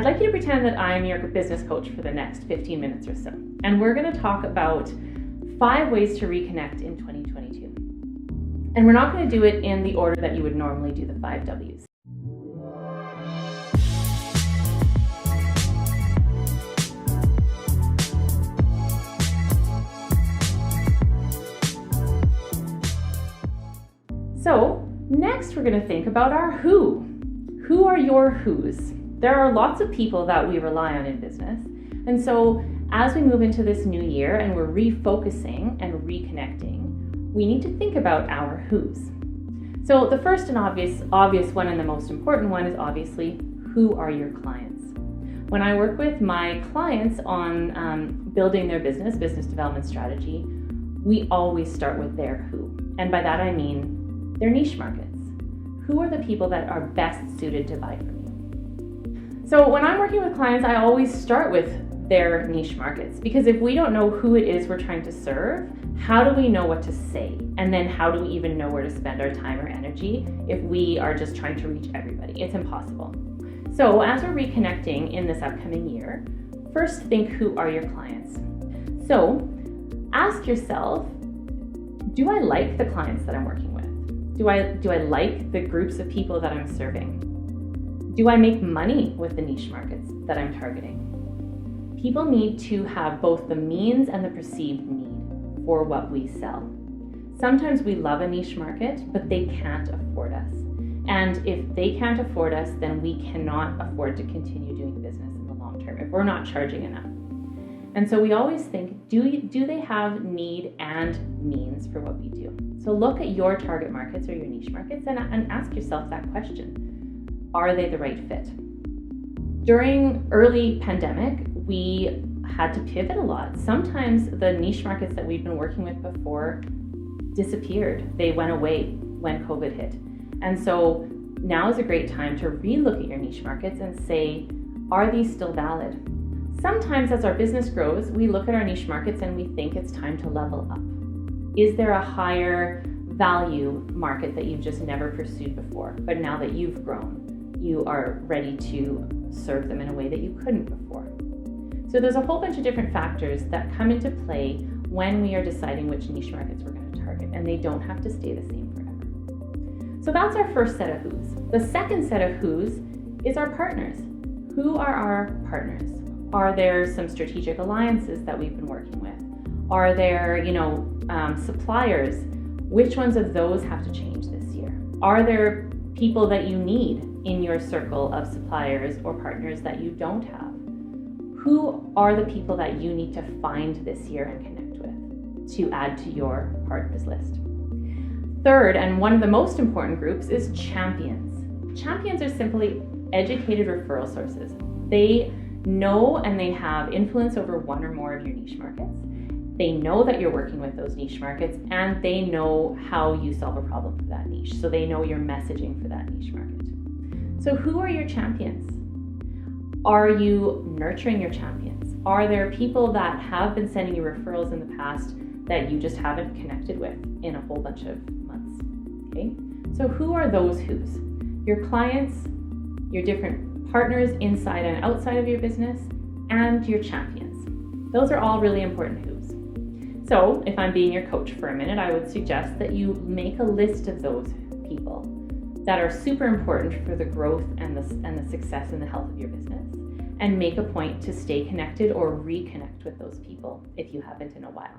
I'd like you to pretend that I'm your business coach for the next 15 minutes or so. And we're going to talk about 5 ways to reconnect in 2022. And we're not going to do it in the order that you would normally do the 5 W's. So next we're going to think about our who. Who are your who's? There are lots of people that we rely on in business. And so as we move into this new year and we're refocusing and reconnecting, we need to think about our who's. So the first and obvious one and the most important one is obviously, who are your clients? When I work with my clients on building their business development strategy, we always start with their who. And by that I mean their niche markets. Who are the people that are best suited to buy from you? So when I'm working with clients, I always start with their niche markets, because if we don't know who it is we're trying to serve, how do we know what to say? And then how do we even know where to spend our time or energy if we are just trying to reach everybody? It's impossible. So as we're reconnecting in this upcoming year, first think, who are your clients? So ask yourself, do I like the clients that I'm working with? Do I like the groups of people that I'm serving? Do I make money with the niche markets that I'm targeting? People need to have both the means and the perceived need for what we sell. Sometimes we love a niche market, but they can't afford us. And if they can't afford us, then we cannot afford to continue doing business in the long term if we're not charging enough. And so we always think, do they have need and means for what we do? So look at your target markets or your niche markets and ask yourself that question. Are they the right fit? During early pandemic, we had to pivot a lot. Sometimes the niche markets that we've been working with before disappeared. They went away when COVID hit. And so now is a great time to relook at your niche markets and say, are these still valid? Sometimes as our business grows, we look at our niche markets and we think it's time to level up. Is there a higher value market that you've just never pursued before, but now that you've grown, you are ready to serve them in a way that you couldn't before? So there's a whole bunch of different factors that come into play when we are deciding which niche markets we're going to target, and they don't have to stay the same forever. So that's our first set of who's. The second set of who's is our partners. Who are our partners? Are there some strategic alliances that we've been working with? Are there, suppliers? Which ones of those have to change this year? Are there people that you need in your circle of suppliers or partners that you don't have? Who are the people that you need to find this year and connect with to add to your partners list? Third, and one of the most important groups, is champions. Champions are simply educated referral sources. They know and they have influence over one or more of your niche markets. They know that you're working with those niche markets, and they know how you solve a problem for that niche. So they know your messaging for that niche market. So who are your champions? Are you nurturing your champions? Are there people that have been sending you referrals in the past that you just haven't connected with in a whole bunch of months? Okay. So who are those who's? Your clients, your different partners inside and outside of your business, and your champions. Those are all really important who's. So if I'm being your coach for a minute, I would suggest that you make a list of those people that are super important for the growth and the success and the health of your business, and make a point to stay connected or reconnect with those people if you haven't in a while.